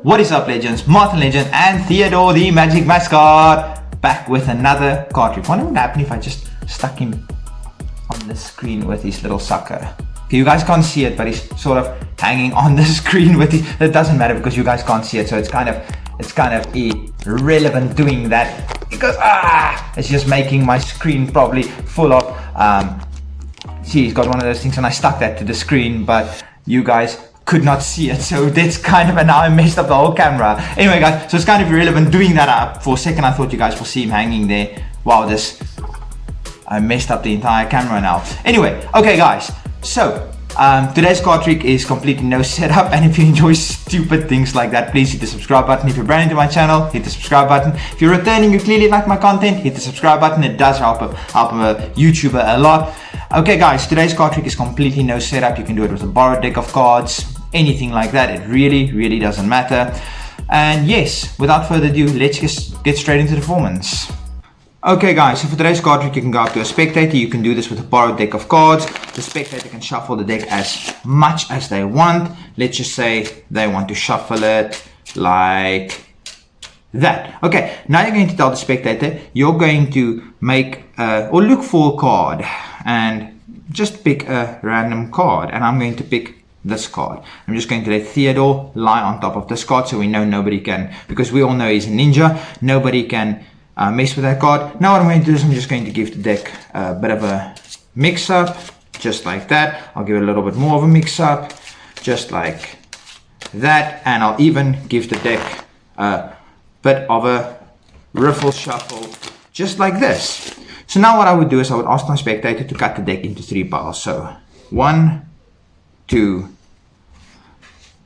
What is up, legends? Martin Legend and Theodore the Magic Mascot back with another card trick. Wonder what would happen if I just stuck him on the screen with his little sucker. Okay, you guys can't see it, but he's sort of hanging on the screen with it. That doesn't matter because you guys can't see it, so it's kind of irrelevant doing that because it's just making my screen probably full of see, he's got one of those things and I stuck that to the screen, but you guys could not see it, so that's kind of, and now I messed up the whole camera. Anyway guys, so it's kind of irrelevant doing that up. For a second I thought you guys will see him hanging there. Wow, I messed up the entire camera now. Anyway, okay guys, so today's card trick is completely no setup, and if you enjoy stupid things like that, please hit the subscribe button. If you're brand new to my channel, hit the subscribe button. If you're returning, you clearly like my content, hit the subscribe button. It does help a YouTuber a lot. Okay guys, today's card trick is completely no setup. You can do it with a borrowed deck of cards, anything like that. It really doesn't matter. And yes, without further ado, let's get straight into the performance. Okay guys, so for today's card trick, you can go up to a spectator. You can do this with a borrowed deck of cards. The spectator can shuffle the deck as much as they want. Let's just say they want to shuffle it like that. Okay, now you're going to tell the spectator you're going to make or look for a card and just pick a random card, and I'm going to pick this card. I'm just going to let Theodore lie on top of this card so we know nobody can, because we all know he's a ninja, nobody can mess with that card. Now what I'm going to do is I'm just going to give the deck a bit of a mix up, just like that. I'll give it a little bit more of a mix up, just like that, and I'll even give the deck a bit of a riffle shuffle, just like this. So now what I would do is I would ask my spectator to cut the deck into 3 piles. So 1, 2,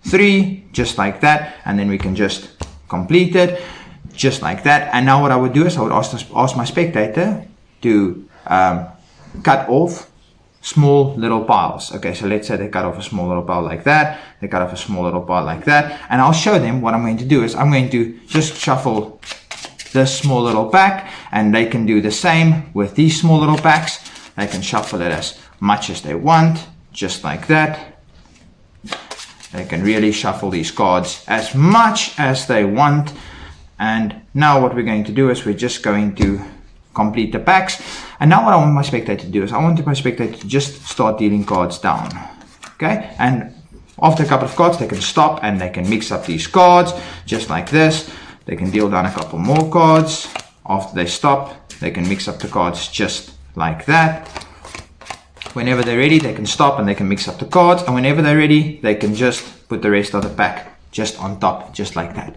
3, just like that, and then we can just complete it, just like that. And now what I would do is I would ask my spectator to cut off small little piles. Okay, so let's say they cut off a small little pile like that, they cut off a small little pile like that, and I'll show them what I'm going to do is I'm going to just shuffle this small little pack, and they can do the same with these small little packs. They can shuffle it as much as they want, just like that. They can really shuffle these cards as much as they want. And now what we're going to do is we're just going to complete the packs. And now what I want my spectator to do is I want my spectator to just start dealing cards down. Okay, and after a couple of cards they can stop and they can mix up these cards just like this. They can deal down a couple more cards. After they stop, they can mix up the cards just like that. Whenever they're ready, they can stop and they can mix up the cards. And whenever they're ready, they can just put the rest of the pack just on top, just like that.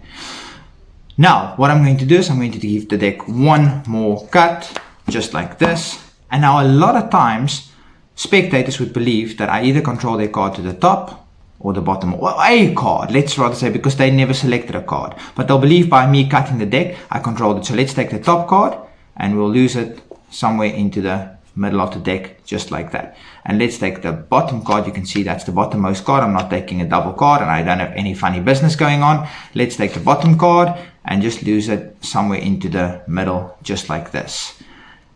Now, what I'm going to do is I'm going to give the deck one more cut, just like this. And now a lot of times, spectators would believe that I either control their card to the top or the bottom, or a card, let's rather say, because they never selected a card. But they'll believe by me cutting the deck, I controlled it. So let's take the top card and we'll lose it somewhere into the middle of the deck, just like that. And let's take the bottom card. You can see that's the bottommost card. I'm not taking a double card and I don't have any funny business going on. Let's take the bottom card and just lose it somewhere into the middle, just like this.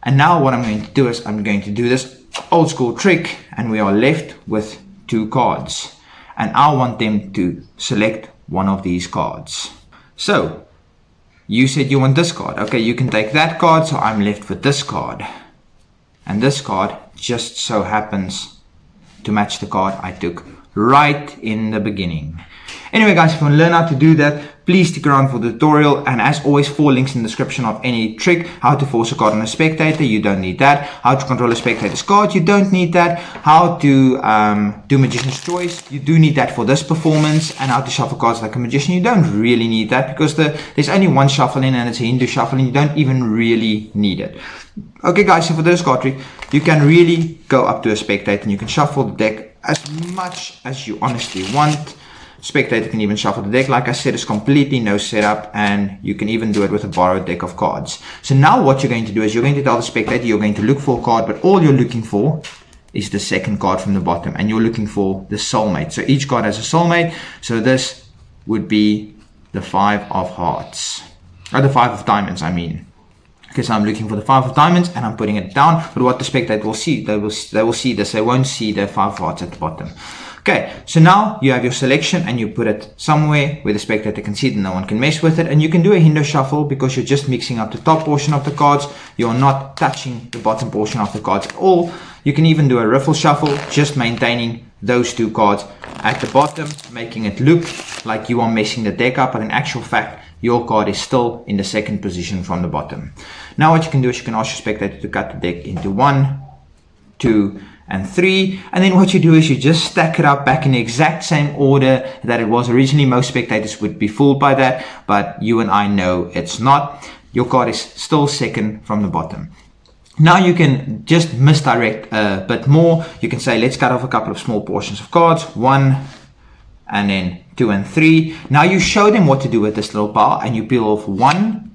And now what I'm going to do is I'm going to do this old school trick, and we are left with 2 cards. And I want them to select one of these cards. So you said you want this card. Okay, you can take that card, so I'm left with this card. And this card just so happens to match the card I took right in the beginning. Anyway guys, if you want to learn how to do that, please stick around for the tutorial. And as always, 4 links in the description of any trick. How to force a card on a spectator, you don't need that. How to control a spectator's card, you don't need that. How to do Magician's Choice, you do need that for this performance. And how to shuffle cards like a magician, you don't really need that, because there's only one shuffling and it's a Hindu shuffling. You don't even really need it. Okay guys, so for this card trick, you can really go up to a spectator and you can shuffle the deck as much as you honestly want. Spectator can even shuffle the deck. Like I said, it's completely no setup, and you can even do it with a borrowed deck of cards. So now what you're going to do is you're going to tell the spectator you're going to look for a card, but all you're looking for is the second card from the bottom, and you're looking for the soulmate. So each card has a soulmate. So this would be the 5 of hearts, or the 5 of diamonds, I mean. Okay, so I'm looking for the 5 of diamonds and I'm putting it down. But what the spectator will see, they will see this. They won't see the 5 of hearts at the bottom. Okay, so now you have your selection and you put it somewhere where the spectator can see it and no one can mess with it. And you can do a Hindo shuffle because you're just mixing up the top portion of the cards. You're not touching the bottom portion of the cards at all. You can even do a riffle shuffle, just maintaining those two cards at the bottom, making it look like you are messing the deck up, but in actual fact, your card is still in the second position from the bottom. Now what you can do is you can ask your spectator to cut the deck into 1, 2, and 3, and then what you do is you just stack it up back in the exact same order that it was originally. Most spectators would be fooled by that, but you and I know it's not. Your card is still second from the bottom. Now you can just misdirect a bit more. You can say, let's cut off a couple of small portions of cards, 1, and then 2 and 3. Now you show them what to do with this little pile, and you peel off 1,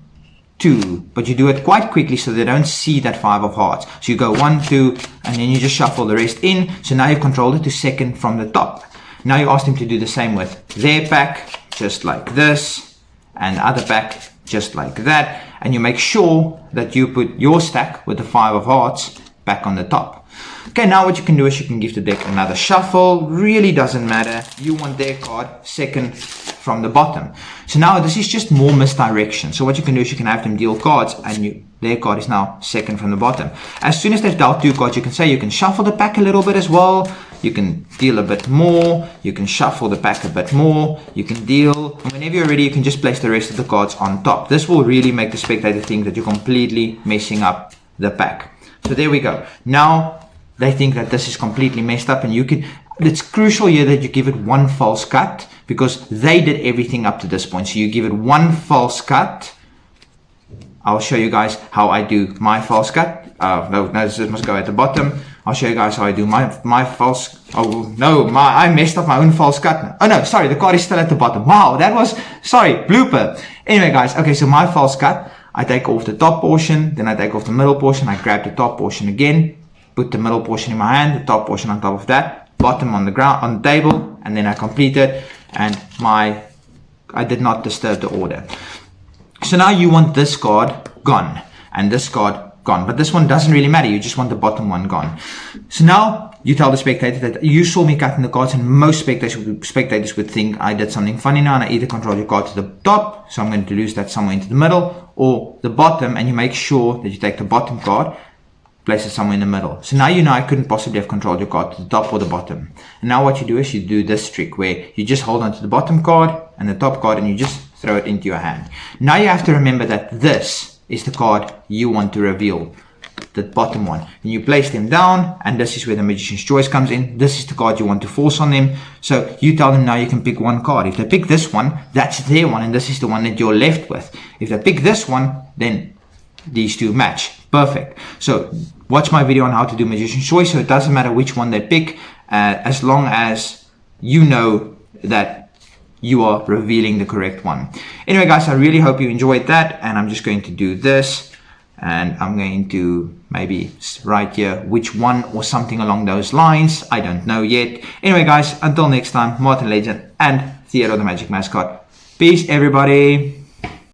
2, but you do it quite quickly so they don't see that 5 of hearts. So you go 1, 2, and then you just shuffle the rest in. So now you've controlled it to second from the top. Now you ask them to do the same with their pack, just like this, and the other pack, just like that. And you make sure that you put your stack with the 5 of hearts back on the top. Okay, now what you can do is you can give the deck another shuffle. Really doesn't matter. You want their card second from the bottom. So now this is just more misdirection. So what you can do is you can have them deal cards, and their card is now second from the bottom. As soon as they've dealt 2 cards, you can say you can shuffle the pack a little bit as well. You can deal a bit more. You can shuffle the pack a bit more. You can deal. And whenever you're ready, you can just place the rest of the cards on top. This will really make the spectator think that you're completely messing up the pack. So there we go. Now they think that this is completely messed up, and it's crucial here that you give it one false cut, because they did everything up to this point. So you give it one false cut. I'll show you guys how I do my false cut. No, this must go at the bottom. I'll show you guys how I do my false. Oh no, I messed up my own false cut. Oh no, sorry, the card is still at the bottom. Wow, that was, sorry, blooper. Anyway guys, okay, so my false cut, I take off the top portion, then I take off the middle portion, I grab the top portion again, put the middle portion in my hand, the top portion on top of that, bottom on the ground, on the table, and then I complete it, and I did not disturb the order. So now you want this card gone, and this card gone, but this one doesn't really matter, you just want the bottom one gone. So now you tell the spectator that you saw me cutting the cards, and most spectators would think I did something funny now, and I either control your card to the top, so I'm going to lose that somewhere into the middle, or the bottom, and you make sure that you take the bottom card, place it somewhere in the middle. So now you know I couldn't possibly have controlled your card to the top or the bottom. And now what you do is you do this trick where you just hold on to the bottom card and the top card, and you just throw it into your hand. Now you have to remember that this is the card you want to reveal, the bottom one. And you place them down, and this is where the Magician's Choice comes in. This is the card you want to force on them. So you tell them now you can pick one card. If they pick this one, that's their one, and this is the one that you're left with. If they pick this one, then these two match. Perfect. So watch my video on how to do Magician's Choice, so it doesn't matter which one they pick, as long as you know that you are revealing the correct one. Anyway guys, I really hope you enjoyed that, and I'm just going to do this, and I'm going to maybe write here which one or something along those lines. I don't know yet. Anyway guys, until next time, Martin Legend and Theodore the Magic Mascot. Peace everybody.